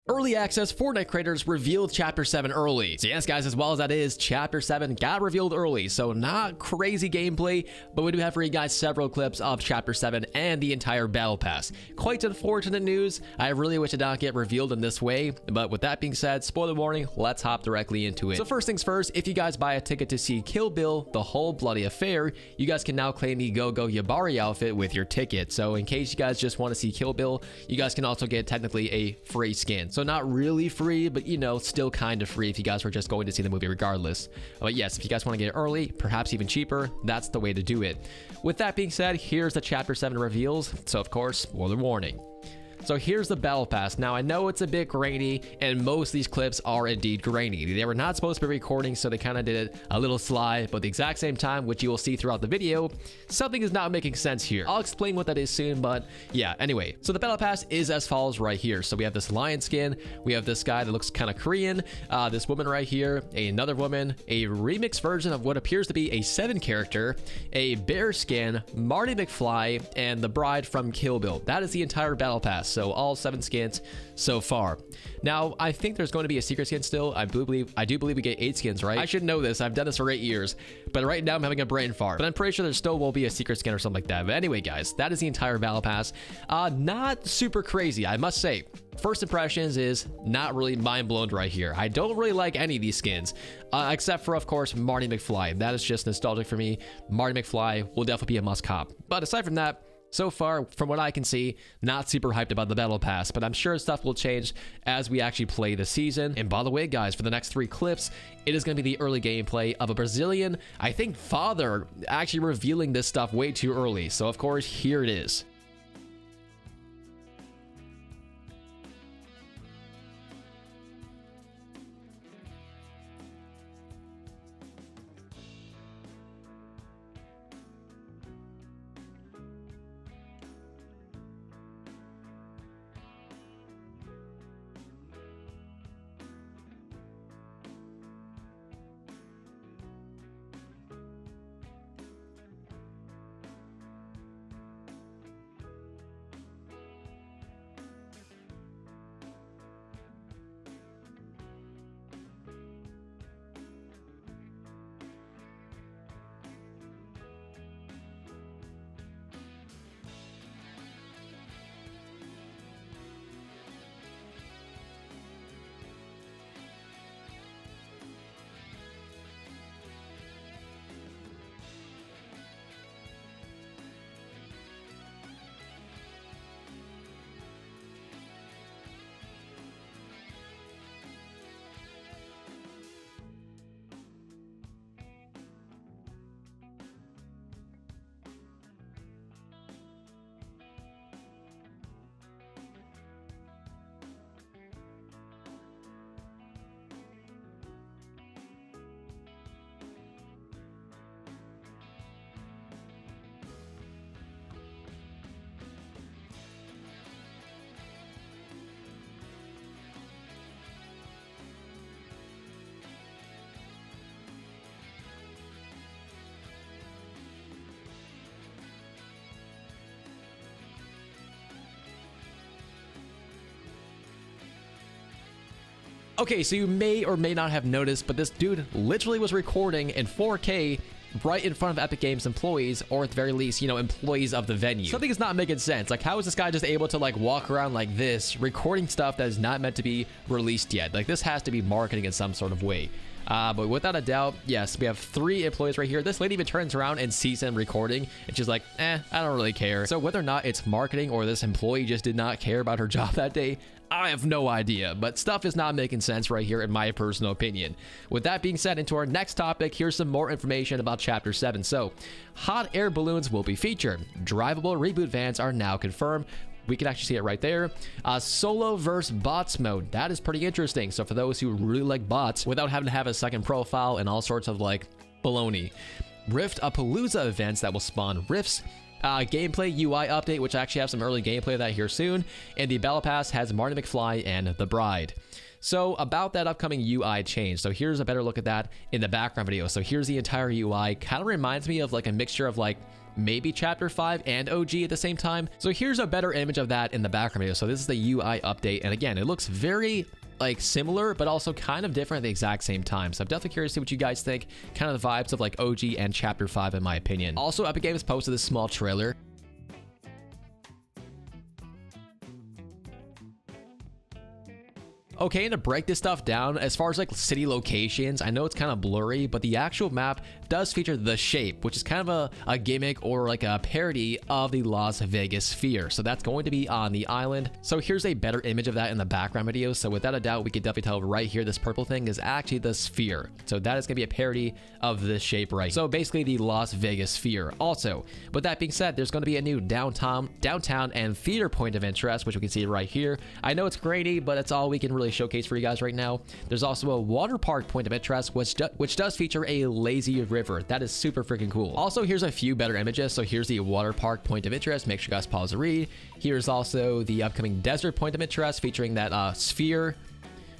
Early access Fortnite creators revealed Chapter 7 early. So yes, guys, as well as that is, Chapter 7 got revealed early. So not crazy gameplay, but we do have for you guys several clips of Chapter 7 and the entire Battle Pass. Quite unfortunate news. I really wish it did not get revealed in this way. But with that being said, spoiler warning, let's hop directly into it. So first things first, if you guys buy a ticket to see Kill Bill, The Whole Bloody Affair, you guys can now claim the Go Go Yabari outfit with your ticket. So in case you guys just want to see Kill Bill, you guys can also get technically a free skin. So not really free, but you know, still kind of free if you guys were just going to see the movie regardless. But yes, if you guys want to get it early, perhaps even cheaper, that's the way to do it. With that being said, here's the Chapter 7 reveals. So of course, spoiler warning. So here's the Battle Pass. Now, I know it's a bit grainy, and most of these clips are indeed grainy. They were not supposed to be recording, so they kind of did it a little sly, but at the exact same time, which you will see throughout the video, something is not making sense here. I'll explain what that is soon, but yeah, anyway. So the Battle Pass is as follows right here. So we have this lion skin, we have this guy that looks kind of Korean, this woman right here, another woman, a remix version of what appears to be a 7 character, a bear skin, Marty McFly, and the bride from Kill Bill. That is the entire Battle Pass. So all 7 skins so far. Now, I think there's going to be a secret skin still. I do believe we get 8 skins, right? I should know this. I've done this for 8 years, but right now I'm having a brain fart. But I'm pretty sure there still will be a secret skin or something like that. But anyway, guys, that is the entire Battle Pass. Not super crazy, I must say. First impressions is not really mind blown right here. I don't really like any of these skins, except for, of course, Marty McFly. That is just nostalgic for me. Marty McFly will definitely be a must cop. But aside from that, so far, from what I can see, not super hyped about the Battle Pass, but I'm sure stuff will change as we actually play the season. And by the way, guys, for the next 3 clips, it is going to be the early gameplay of a Brazilian, I think, father actually revealing this stuff way too early. So, of course, here it is. Okay, so you may or may not have noticed, but this dude literally was recording in 4K right in front of Epic Games employees, or at the very least, you know, employees of the venue. Something is not making sense. Like, how is this guy just able to like walk around like this, recording stuff that is not meant to be released yet? Like, this has to be marketing in some sort of way. But without a doubt, yes, we have 3 employees right here. This lady even turns around and sees him recording, and she's like, I don't really care. So whether or not it's marketing or this employee just did not care about her job that day, I have no idea, but stuff is not making sense right here in my personal opinion. With that being said, into our next topic, here's some more information about Chapter 7. So, hot air balloons will be featured. Drivable reboot vans are now confirmed. We can actually see it right there. Solo versus bots mode. That is pretty interesting. So for those who really like bots without having to have a second profile and all sorts of like baloney. Rift-a-Palooza events that will spawn rifts. Gameplay UI update, which I actually have some early gameplay of that here soon. And the Battle Pass has Marty McFly and the bride. So about that upcoming UI change. So here's a better look at that in the background video. So here's the entire UI. Kind of reminds me of like a mixture of like maybe Chapter 5 and OG at the same time. So here's a better image of that in the background video. So this is the UI update, and again, it looks very like similar, but also kind of different at the exact same time. So I'm definitely curious to see what you guys think, kind of the vibes of like OG and Chapter 5 in my opinion. Also, Epic Games posted this small trailer. Okay, and to break this stuff down, as far as like city locations, I know it's kind of blurry, but the actual map does feature the shape, which is kind of a gimmick or like a parody of the Las Vegas sphere. So that's going to be on the island. So here's a better image of that in the background video. So without a doubt, we can definitely tell right here, this purple thing is actually the sphere. So that is going to be a parody of this shape right. So basically the Las Vegas sphere. Also, with that being said, there's going to be a new downtown and theater point of interest, which we can see right here. I know it's grainy, but that's all we can really showcase for you guys right now. There's also a water park point of interest, which does feature a lazy river. That is super freaking cool. Also, here's a few better images. So here's the water park point of interest. Make sure you guys pause to read. Here's also the upcoming desert point of interest featuring that sphere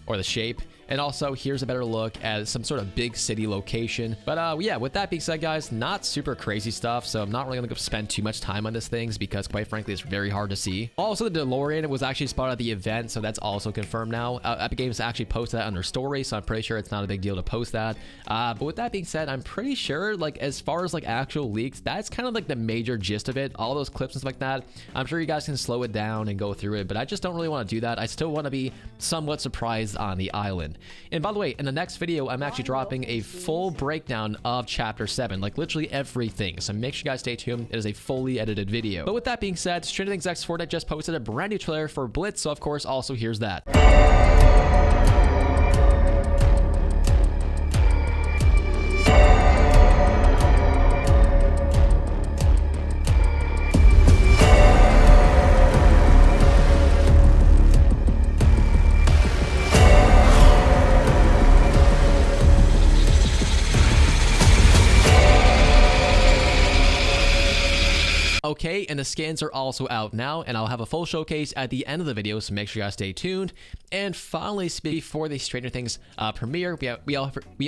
or the shape. And also, here's a better look at some sort of big city location. But yeah, with that being said, guys, not super crazy stuff. So I'm not really going to spend too much time on these things because, quite frankly, it's very hard to see. Also, the DeLorean was actually spotted at the event, so that's also confirmed now. Epic Games actually posted that on their story, so I'm pretty sure it's not a big deal to post that. But with that being said, I'm pretty sure, like, as far as like actual leaks, that's kind of like the major gist of it. All those clips and stuff like that. I'm sure you guys can slow it down and go through it, but I just don't really want to do that. I still want to be somewhat surprised on the island. And by the way, in the next video, I'm actually dropping a full breakdown of Chapter 7, like literally everything. So make sure you guys stay tuned. It is a fully edited video. But with that being said, Stranger Things X Fortnite just posted a brand new trailer for Blitz. So of course, also here's that. Okay, and the skins are also out now, and I'll have a full showcase at the end of the video, so make sure you guys stay tuned. And finally, before the Stranger Things premiere, we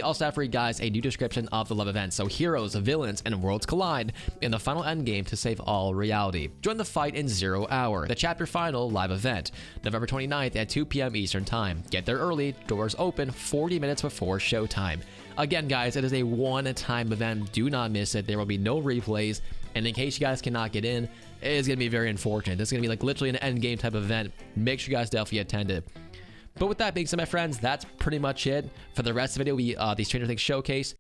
also have for you guys a new description of the live event. So heroes, villains, and worlds collide in the final endgame to save all reality. Join the fight in 0 hour, the chapter final live event, November 29th at 2 p.m. Eastern Time. Get there early, doors open 40 minutes before showtime. Again, guys, it is a one-time event. Do not miss it. There will be no replays. And in case you guys cannot get in, it is going to be very unfortunate. This is going to be like literally an end game type of event. Make sure you guys definitely attend it. But with that being said, my friends, that's pretty much it. For the rest of the video, the Stranger Things showcase.